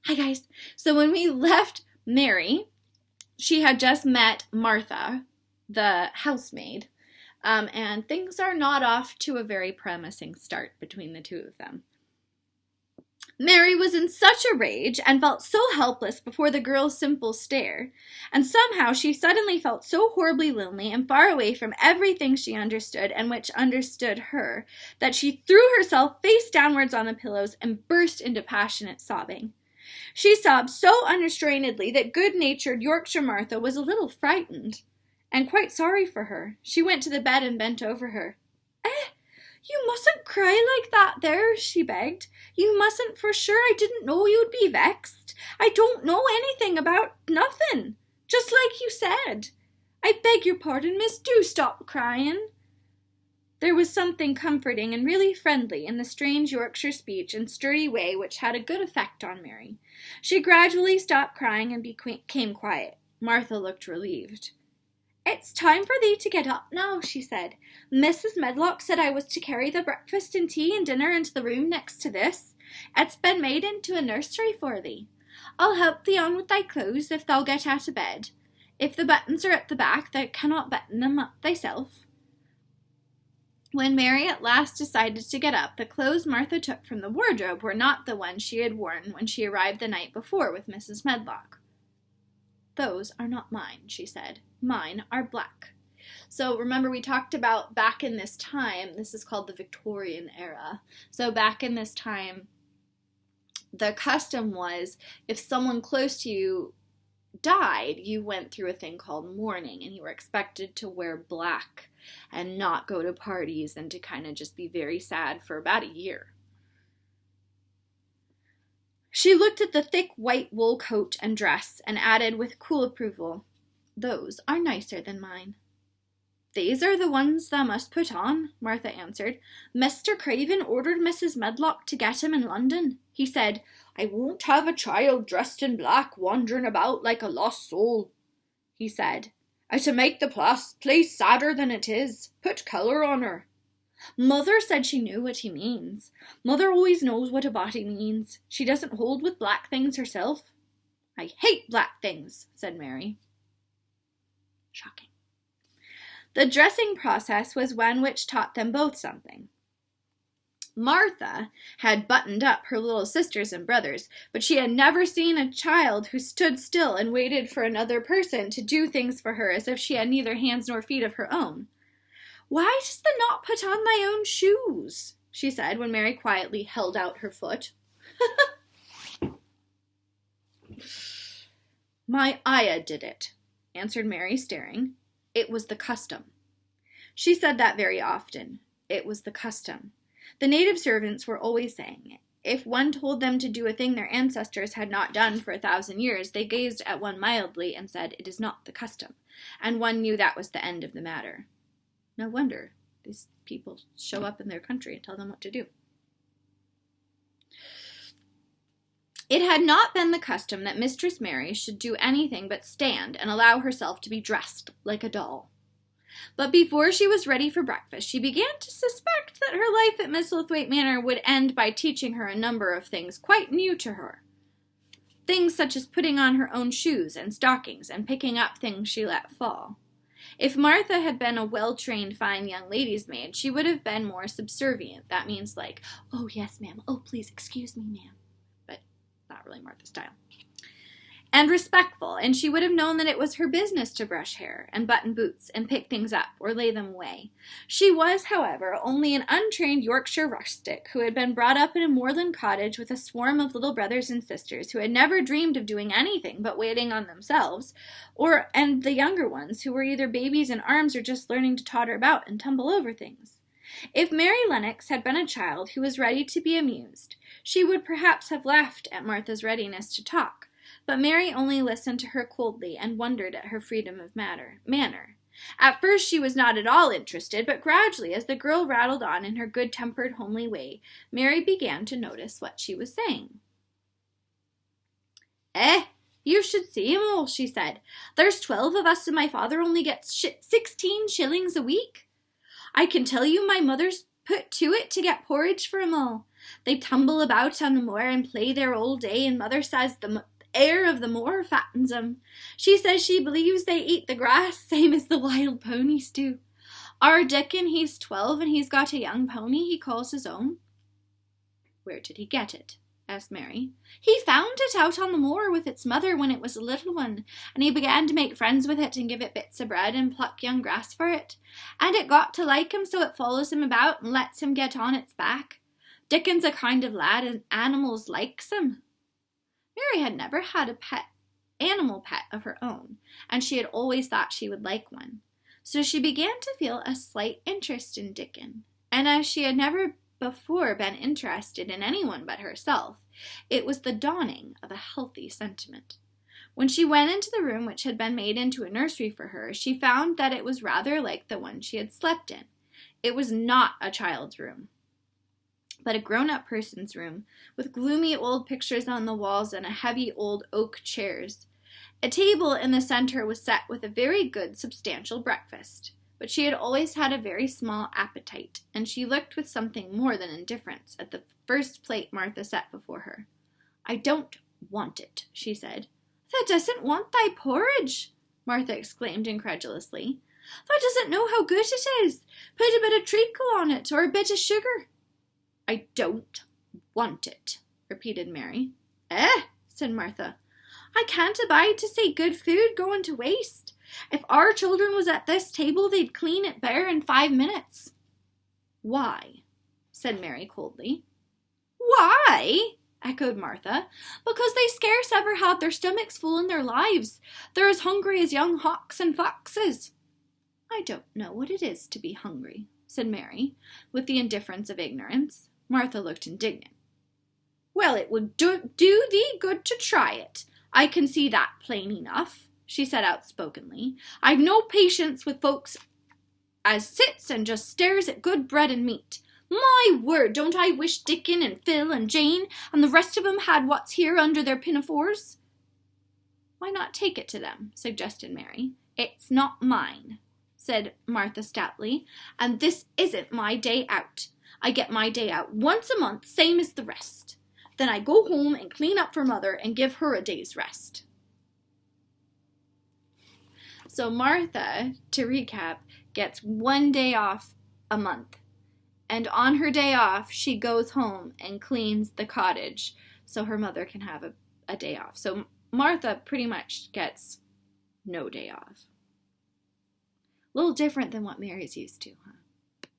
Hi guys. So when we left Mary, she had just met Martha, the housemaid, and things are not off to a very promising start between the two of them. Mary was in such a rage and felt so helpless before the girl's simple stare, and somehow she suddenly felt so horribly lonely and far away from everything she understood and which understood her, that she threw herself face downwards on the pillows and burst into passionate sobbing. She sobbed so unrestrainedly that good-natured Yorkshire Martha was a little frightened, and quite sorry for her. She went to the bed and bent over her. You mustn't cry like that there, she begged. You mustn't, for sure. I didn't know you'd be vexed. I don't know anything about nothing, just like you said. I beg your pardon, miss, do stop crying. There was something comforting and really friendly in the strange Yorkshire speech and sturdy way which had a good effect on Mary. She gradually stopped crying and became quiet. Martha looked relieved. It's time for thee to get up now, she said. Mrs. Medlock said I was to carry the breakfast and tea and dinner into the room next to this. It's been made into a nursery for thee. I'll help thee on with thy clothes if thou get out of bed. If the buttons are at the back, thou cannot button them up thyself. When Mary at last decided to get up, the clothes Martha took from the wardrobe were not the ones she had worn when she arrived the night before with Mrs. Medlock. Those are not mine, she said. Mine are black. So remember, we talked about back in this time, this is called the Victorian era. So back in this time, the custom was if someone close to you died, you went through a thing called mourning, and you were expected to wear black and not go to parties and to kind of just be very sad for about a year. She looked at the thick white wool coat and dress and added with cool approval, Those are nicer than mine. These are the ones thou must put on, Martha answered. Mr. Craven ordered Mrs. Medlock to get him in London. He said, I won't have a child dressed in black wandering about like a lost soul, he said. To make the place sadder than it is. Put colour on her. Mother said she knew what he means. Mother always knows what a body means. She doesn't hold with black things herself. I hate black things, said Mary. Shocking. The dressing process was one which taught them both something. Martha had buttoned up her little sisters and brothers, but she had never seen a child who stood still and waited for another person to do things for her as if she had neither hands nor feet of her own. Why dost thou not put on thy own shoes? She said when Mary quietly held out her foot. My ayah did it, answered Mary, staring. It was the custom. She said that very often. It was the custom. The native servants were always saying it. If one told them to do a thing their ancestors had not done for 1,000 years, they gazed at one mildly and said, It is not the custom, and one knew that was the end of the matter. No wonder these people show up in their country and tell them what to do. It had not been the custom that Mistress Mary should do anything but stand and allow herself to be dressed like a doll. But before she was ready for breakfast, she began to suspect that her life at Misselthwaite Manor would end by teaching her a number of things quite new to her. Things such as putting on her own shoes and stockings and picking up things she let fall. If Martha had been a well-trained, fine young lady's maid, she would have been more subservient. That means like, oh, yes, ma'am. Oh, please, excuse me, ma'am. But not really Martha's style. And respectful, and she would have known that it was her business to brush hair and button boots and pick things up or lay them away. She was, however, only an untrained Yorkshire rustic who had been brought up in a moorland cottage with a swarm of little brothers and sisters who had never dreamed of doing anything but waiting on themselves, and the younger ones who were either babies in arms or just learning to totter about and tumble over things. If Mary Lennox had been a child who was ready to be amused, she would perhaps have laughed at Martha's readiness to talk. But Mary only listened to her coldly and wondered at her freedom of manner. At first she was not at all interested, but gradually, as the girl rattled on in her good-tempered, homely way, Mary began to notice what she was saying. You should see 'em all, she said. There's 12 of us, and my father only gets 16 shillings a week. I can tell you my mother's put to it to get porridge for 'em all. They tumble about on the moor and play there all day, and Mother says the air of the moor fattens 'em. She says she believes they eat the grass same as the wild ponies do. Our Dickon, he's 12, and he's got a young pony he calls his own." "Where did he get it?" asked Mary. "He found it out on the moor with its mother when it was a little one, and he began to make friends with it and give it bits of bread and pluck young grass for it. And it got to like him, so it follows him about and lets him get on its back. Dickon's a kind of lad, and animals likes him." Mary had never had a animal pet of her own, and she had always thought she would like one. So she began to feel a slight interest in Dickon, and as she had never before been interested in anyone but herself, it was the dawning of a healthy sentiment. When she went into the room which had been made into a nursery for her, she found that it was rather like the one she had slept in. It was not a child's room, but a grown-up person's room, with gloomy old pictures on the walls and heavy old oak chairs. A table in the center was set with a very good, substantial breakfast. But she had always had a very small appetite, and she looked with something more than indifference at the first plate Martha set before her. "I don't want it," she said. "Thou doesn't want thy porridge?" Martha exclaimed incredulously. "Thou doesn't know how good it is. Put a bit of treacle on it, or a bit of sugar." "I don't want it," repeated Mary. Said Martha. "I can't abide to see good food going to waste. If our children was at this table, they'd clean it bare in 5 minutes." "Why?" said Mary coldly. "Why?" echoed Martha. "Because they scarce ever had their stomachs full in their lives. They're as hungry as young hawks and foxes." "I don't know what it is to be hungry," said Mary, with the indifference of ignorance. Martha looked indignant. "Well, it would do thee good to try it. I can see that plain enough," she said outspokenly. "I've no patience with folks as sits and just stares at good bread and meat. My word, don't I wish Dickon and Phil and Jane and the rest of 'em had what's here under their pinafores." "Why not take it to them?" suggested Mary. "It's not mine," said Martha stoutly, "and this isn't my day out. I get my day out once a month, same as the rest. Then I go home and clean up for Mother and give her a day's rest." So Martha, to recap, gets 1 day off a month. And on her day off, she goes home and cleans the cottage so her mother can have a day off. So Martha pretty much gets no day off. A little different than what Mary's used to, huh?